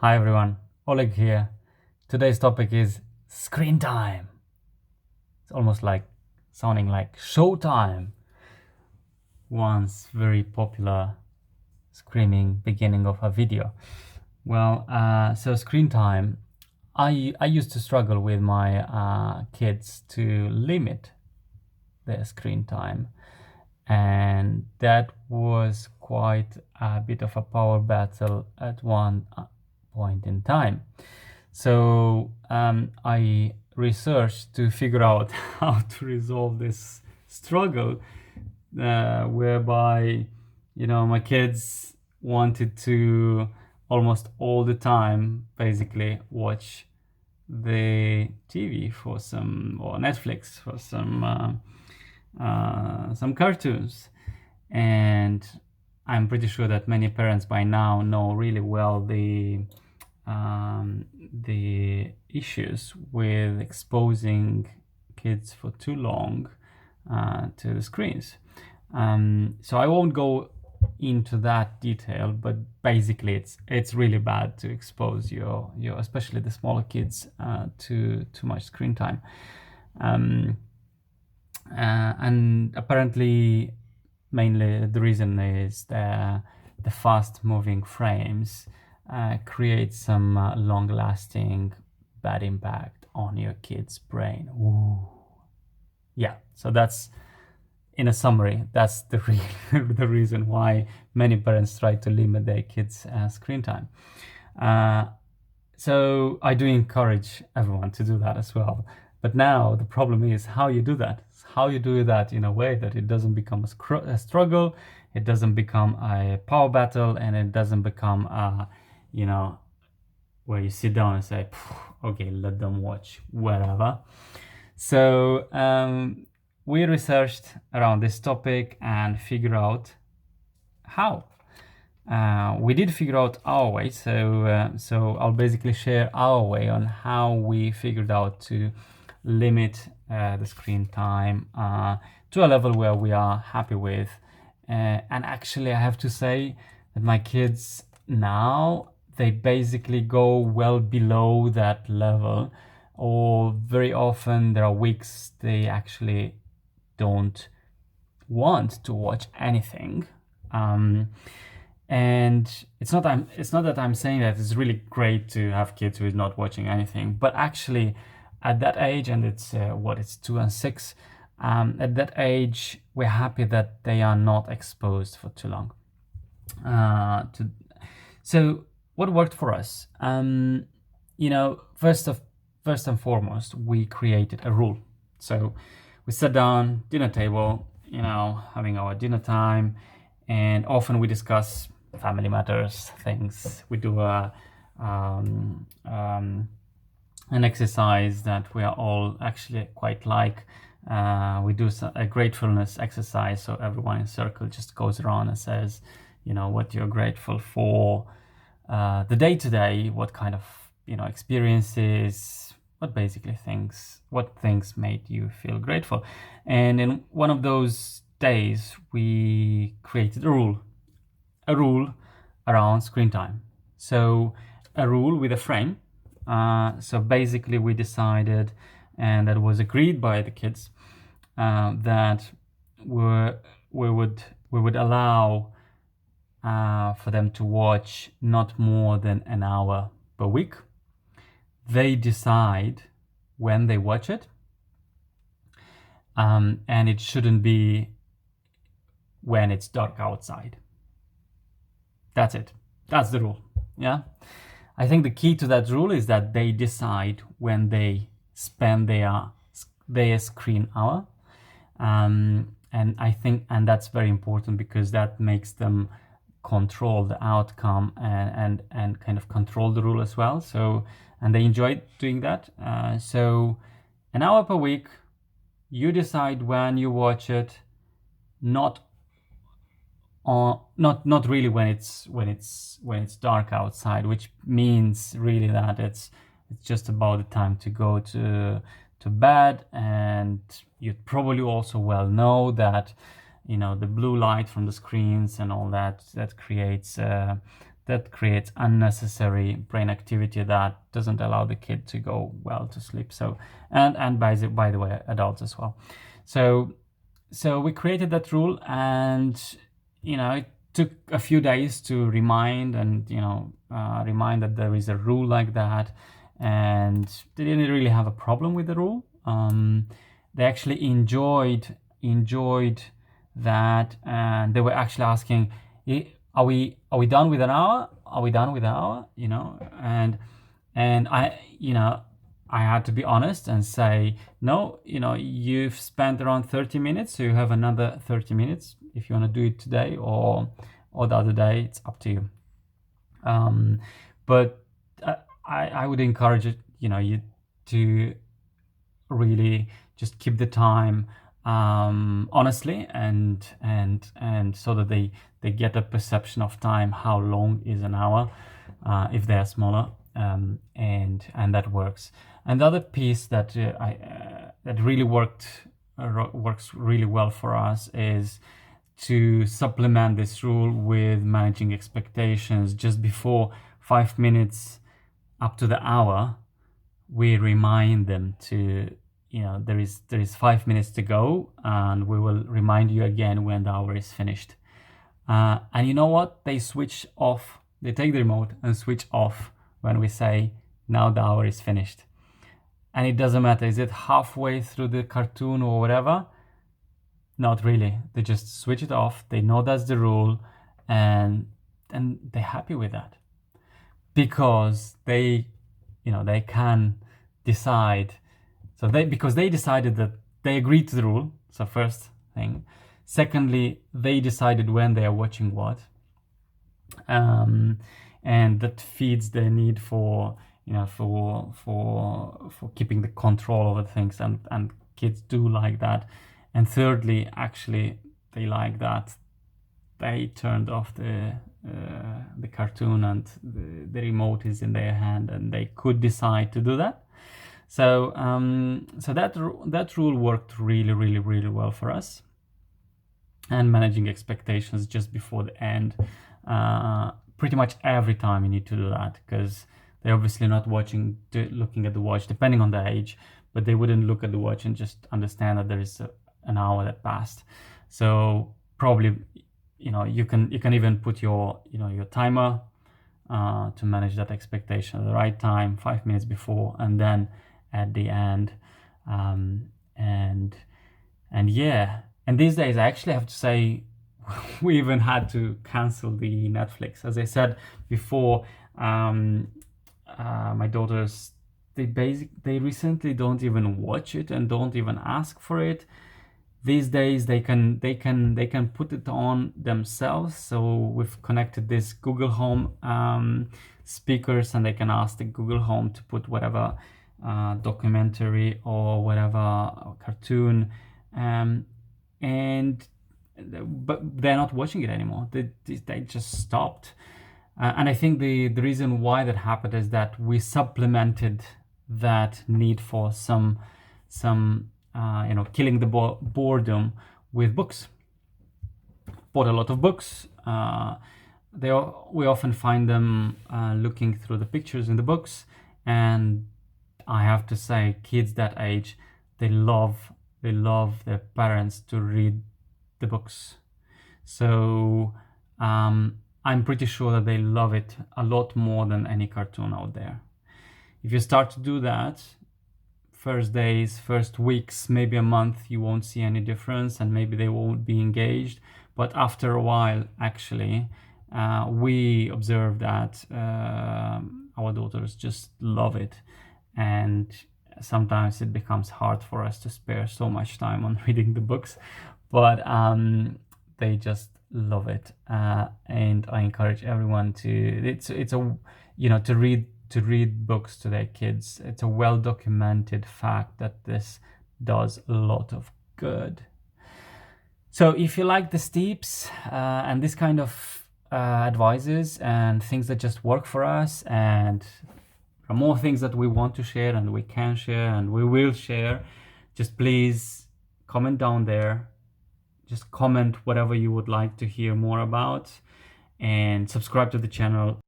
Hi everyone, Oleg here. Today's topic is screen time. It's almost like sounding like showtime. Once very popular screaming beginning of a video. So screen time. I used to struggle with my kids to limit their screen time, and that was quite a bit of a power battle at one point in time. So I researched to figure out how to resolve this struggle, whereby my kids wanted to almost all the time basically watch the TV for or Netflix for some cartoons, and I'm pretty sure that many parents by now know really well the issues with exposing kids for too long to the screens. So I won't go into that detail, but basically it's really bad to expose your especially the smaller kids to too much screen time. And apparently mainly the reason is the fast moving frames create some long lasting bad impact on your kid's brain. Ooh. Yeah, so that's, in a summary, that's the the reason why many parents try to limit their kids' screen time. So I do encourage everyone to do that as well. But now the problem is how you do that. How you do that in a way that it doesn't become a struggle, it doesn't become a power battle, and it doesn't become where you sit down and say, okay, let them watch wherever. So we researched around this topic and figured out how. We did figure out our way, so I'll basically share our way on how we figured out to limit the screen time to a level where we are happy with. And actually, I have to say that my kids now, they basically go well below that level, or very often there are weeks they actually don't want to watch anything. And it's not that I'm saying that it's really great to have kids who is not watching anything, but actually at that age, and it's 2 and 6, at that age we're happy that they are not exposed for too long. So what worked for us? First and foremost, we created a rule. So we sat down, dinner table, having our dinner time, and often we discuss family matters, things. We do an exercise that we are all actually quite like. We do a gratefulness exercise, so everyone in circle just goes around and says, what you're grateful for the day to day, what kind of experiences, what things made you feel grateful. And in one of those days, we created a rule around screen time. So a rule with a frame. So basically we decided, and that was agreed by the kids, that we would allow for them to watch not more than an hour per week. They decide when they watch it, and it shouldn't be when it's dark outside. That's it. That's the rule. Yeah. I think the key to that rule is that they decide when they spend their screen hour. And I think, and that's very important because that makes them control the outcome and kind of control the rule as well. So, and they enjoy doing that. So an hour per week, you decide when you watch it, not really when it's dark outside, which means really that it's just about the time to go to bed. And you probably also well know that the blue light from the screens and all that creates that creates unnecessary brain activity that doesn't allow the kid to go well to sleep. So, and by the way, adults as well. So we created that rule, and it took a few days to remind remind that there is a rule like that, and they didn't really have a problem with the rule. They actually enjoyed that, and they were actually asking, are we done with an hour? Are we done with an hour? And I had to be honest and say, no, you've spent around 30 minutes, so you have another 30 minutes if you want to do it today or the other day. It's up to you. But I would encourage you to really just keep the time honestly, and so that they get a perception of time. How long is an hour if they are smaller, and that works. And the other piece that that really works really well for us is to supplement this rule with managing expectations. Just before 5 minutes up to the hour, we remind them to, there is 5 minutes to go, and we will remind you again when the hour is finished. And you know what? They switch off. They take the remote and switch off when we say, now the hour is finished. And it doesn't matter, is it halfway through the cartoon or whatever? Not really. They just switch it off. They know that's the rule, and they're happy with that, because they can decide. So because they decided that they agreed to the rule. So first thing. Secondly, they decided when they are watching what, and that feeds their need for keeping the control over things, and kids do like that. And thirdly, actually, they like that they turned off the cartoon, and the remote is in their hand, and they could decide to do that. So that rule worked really, really, really well for us. And managing expectations just before the end, pretty much every time you need to do that, because they're obviously not looking at the watch, depending on the age, but they wouldn't look at the watch and just understand that there is an hour that passed. So probably, you can even put your timer to manage that expectation at the right time, 5 minutes before, and then at the end. And yeah, and these days I actually have to say, we even had to cancel the Netflix. As I said before, my daughters, they recently don't even watch it and don't even ask for it. These days they can put it on themselves. So we've connected this Google Home speakers, and they can ask the Google Home to put whatever documentary or whatever cartoon, but they're not watching it anymore. They just stopped. And I think the reason why that happened is that we supplemented that need for some killing the boredom with books. Bought a lot of books. We often find them looking through the pictures in the books, and I have to say, kids that age, they love their parents to read the books. So I'm pretty sure that they love it a lot more than any cartoon out there. If you start to do that, first days, first weeks, maybe a month, you won't see any difference, and maybe they won't be engaged. But after a while, actually, we observe that our daughters just love it. And sometimes it becomes hard for us to spare so much time on reading the books, but they just love it. And I encourage everyone to read books to their kids. It's a well documented fact that this does a lot of good. So if you like the steeps and this kind of advices and things that just work for us, and there are more things that we want to share and we can share and we will share, just please comment down there. Just comment whatever you would like to hear more about. and subscribe to the channel.